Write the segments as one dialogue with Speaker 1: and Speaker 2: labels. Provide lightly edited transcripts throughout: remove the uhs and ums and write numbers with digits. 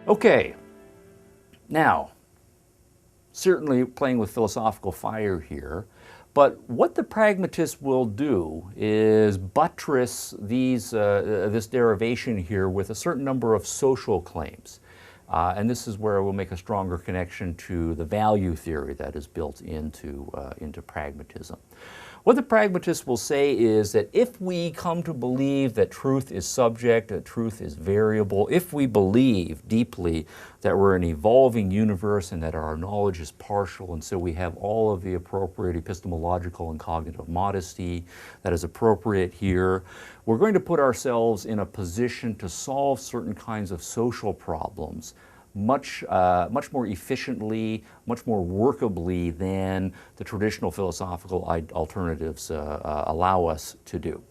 Speaker 1: Okay, now, certainly playing with philosophical fire here, but what the pragmatist will do is buttress this derivation here with a certain number of social claims. And this is where we'll make a stronger connection to the value theory that is built into pragmatism. What the pragmatist will say is that if we come to believe that truth is subject, that truth is variable, if we believe deeply that we're an evolving universe and that our knowledge is partial, and so we have all of the appropriate epistemological and cognitive modesty that is appropriate here, we're going to put ourselves in a position to solve certain kinds of social problems much more efficiently, much more workably than the traditional philosophical alternatives allow us to do.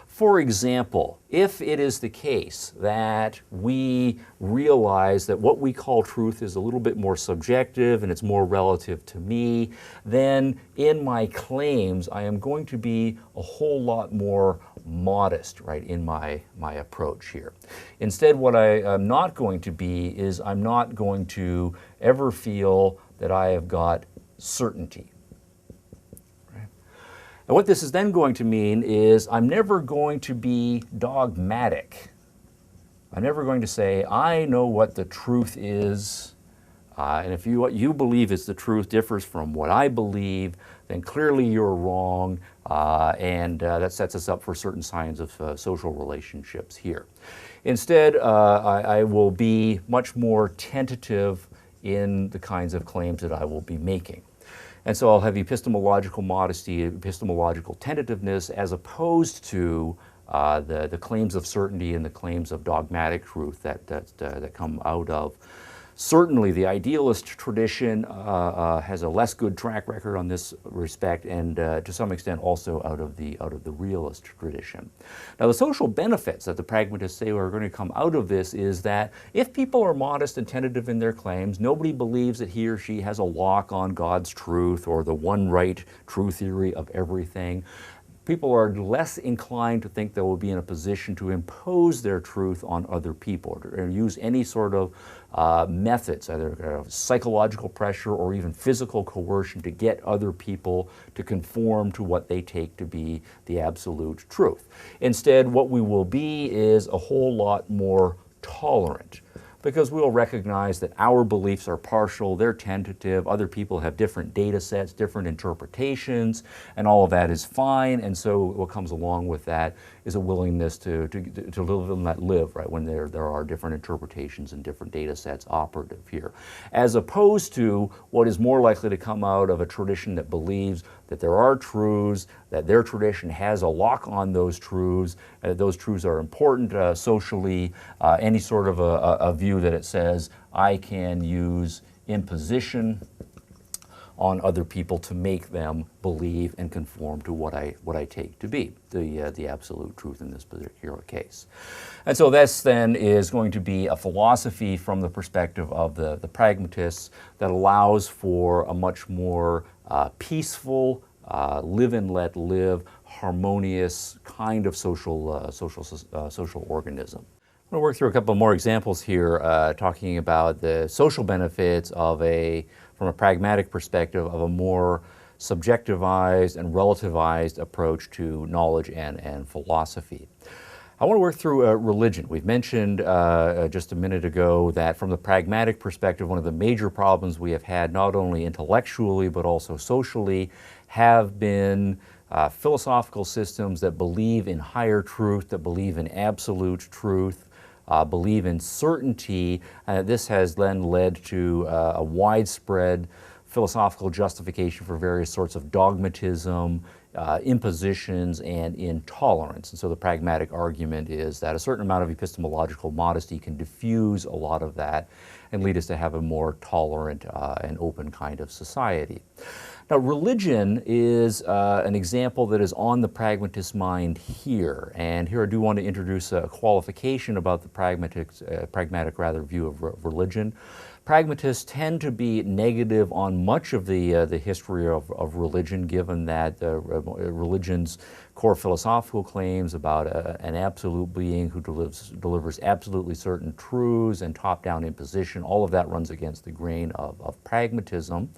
Speaker 1: For example, if it is the case that we realize that what we call truth is a little bit more subjective and it's more relative to me, then in my claims I am going to be a whole lot more modest, right, in my approach here. Instead, what I am not going to be is I'm not going to ever feel that I have got certainty. And what this is then going to mean is I'm never going to be dogmatic. I'm never going to say, I know what the truth is, and if what you believe is the truth differs from what I believe, then clearly you're wrong, and that sets us up for certain signs of social relationships here. Instead, I will be much more tentative in the kinds of claims that I will be making. And so I'll have epistemological modesty, epistemological tentativeness, as opposed to the claims of certainty and the claims of dogmatic truth that come out of. Certainly, the idealist tradition has a less good track record on this respect, and to some extent also out of the realist tradition. Now, the social benefits that the pragmatists say are going to come out of this is that if people are modest and tentative in their claims, nobody believes that he or she has a lock on God's truth or the one right true theory of everything. People are less inclined to think they will be in a position to impose their truth on other people or use any sort of methods, either psychological pressure or even physical coercion, to get other people to conform to what they take to be the absolute truth. Instead, what we will be is a whole lot more tolerant, because we'll recognize that our beliefs are partial, they're tentative, other people have different data sets, different interpretations, and all of that is fine. And so what comes along with that is a willingness to live and let live, right, when there are different interpretations and different data sets operative here. As opposed to what is more likely to come out of a tradition that believes that there are truths, that their tradition has a lock on those truths are important socially, any sort of a view that it says I can use imposition on other people to make them believe and conform to what I take to be the absolute truth in this particular case. And so this then is going to be a philosophy from the perspective of the pragmatists that allows for a much more peaceful, live and let live, harmonious kind of social organism. I'm going to work through a couple more examples here, talking about the social benefits of from a pragmatic perspective, of a more subjectivized and relativized approach to knowledge and philosophy. I want to work through religion. We've mentioned just a minute ago that from the pragmatic perspective, one of the major problems we have had, not only intellectually but also socially, have been philosophical systems that believe in higher truth, that believe in absolute truth, believe in certainty. This has then led to a widespread philosophical justification for various sorts of dogmatism, impositions, and intolerance. And so the pragmatic argument is that a certain amount of epistemological modesty can diffuse a lot of that and lead us to have a more tolerant and open kind of society. Now, religion is an example that is on the pragmatist mind here. And here I do want to introduce a qualification about the pragmatic view of religion. Pragmatists tend to be negative on much of the history of religion, given that religion's core philosophical claims about an absolute being who delivers absolutely certain truths and top-down imposition, all of that runs against the grain of pragmatism.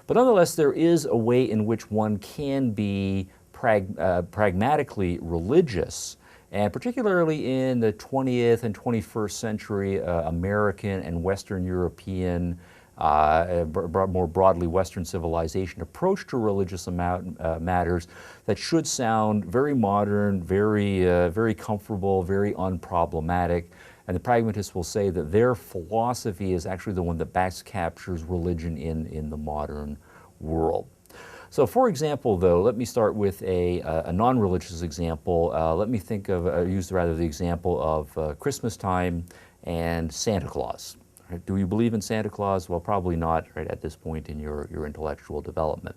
Speaker 1: But nonetheless, there is a way in which one can be pragmatically religious, and particularly in the 20th and 21st century American and Western European, more broadly Western civilization approach to religious matters that should sound very modern, very comfortable, very unproblematic. And the pragmatists will say that their philosophy is actually the one that best captures religion in the modern world. So for example, though, let me start with a non-religious example. Let me use the example of Christmas time and Santa Claus. Right? Do you believe in Santa Claus? Well, probably not right at this point in your intellectual development.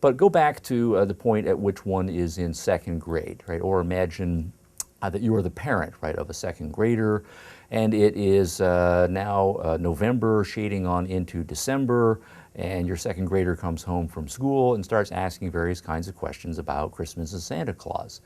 Speaker 1: But go back to the point at which one is in second grade, right? Or imagine that you are the parent, right, of a second grader, and it is now November, shading on into December, and your second grader comes home from school and starts asking various kinds of questions about Christmas and Santa Claus.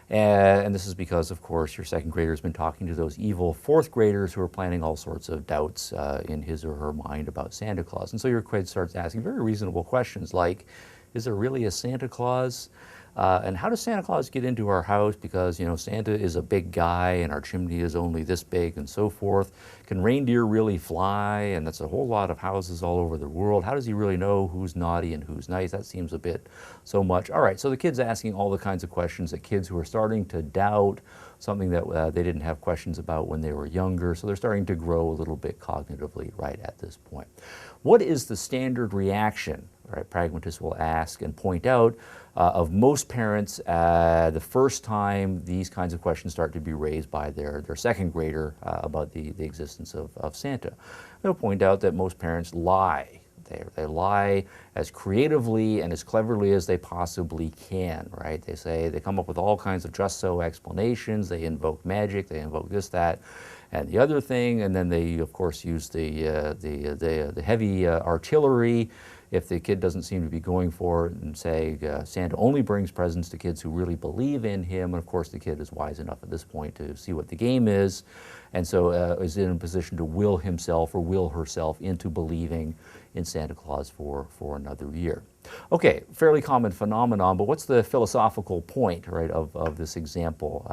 Speaker 1: And this is because, of course, your second grader has been talking to those evil fourth graders who are planting all sorts of doubts in his or her mind about Santa Claus. And so your kid starts asking very reasonable questions like, is there really a Santa Claus? And how does Santa Claus get into our house? Because, you know, Santa is a big guy and our chimney is only this big and so forth. Can reindeer really fly? And that's a whole lot of houses all over the world. How does he really know who's naughty and who's nice? That seems a bit so much. All right, so the kid's asking all the kinds of questions that kids who are starting to doubt something that they didn't have questions about when they were younger. So they're starting to grow a little bit cognitively right at this point. What is the standard reaction? Right, pragmatists will ask and point out of most parents the first time these kinds of questions start to be raised by their second grader about the existence of Santa. They'll point out that most parents lie. They lie as creatively and as cleverly as they possibly can, right? They come up with all kinds of just so explanations. They invoke magic, they invoke this, that, and the other thing, and then they, of course, use the heavy artillery if the kid doesn't seem to be going for it, and say Santa only brings presents to kids who really believe in him. And of course the kid is wise enough at this point to see what the game is, and so is in a position to will himself or will herself into believing in Santa Claus for another year. Okay, fairly common phenomenon, but what's the philosophical point, right, of this example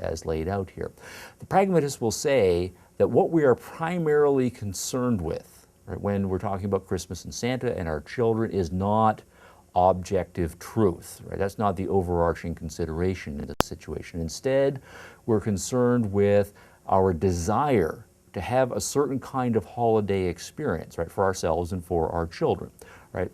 Speaker 1: as laid out here? The pragmatists will say that what we are primarily concerned with, right, when we're talking about Christmas and Santa and our children, is not objective truth. Right? That's not the overarching consideration in this situation. Instead, we're concerned with our desire to have a certain kind of holiday experience, right, for ourselves and for our children, right?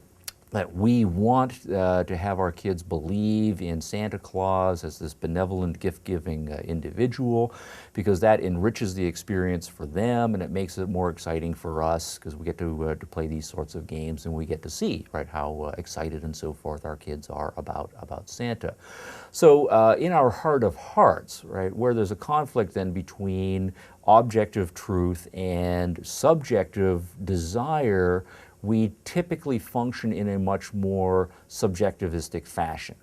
Speaker 1: That we want to have our kids believe in Santa Claus as this benevolent, gift-giving individual, because that enriches the experience for them and it makes it more exciting for us because we get to play these sorts of games and we get to see, right, how excited and so forth our kids are about Santa. So in our heart of hearts, right, where there's a conflict then between objective truth and subjective desire, we typically function in a much more subjectivistic fashion,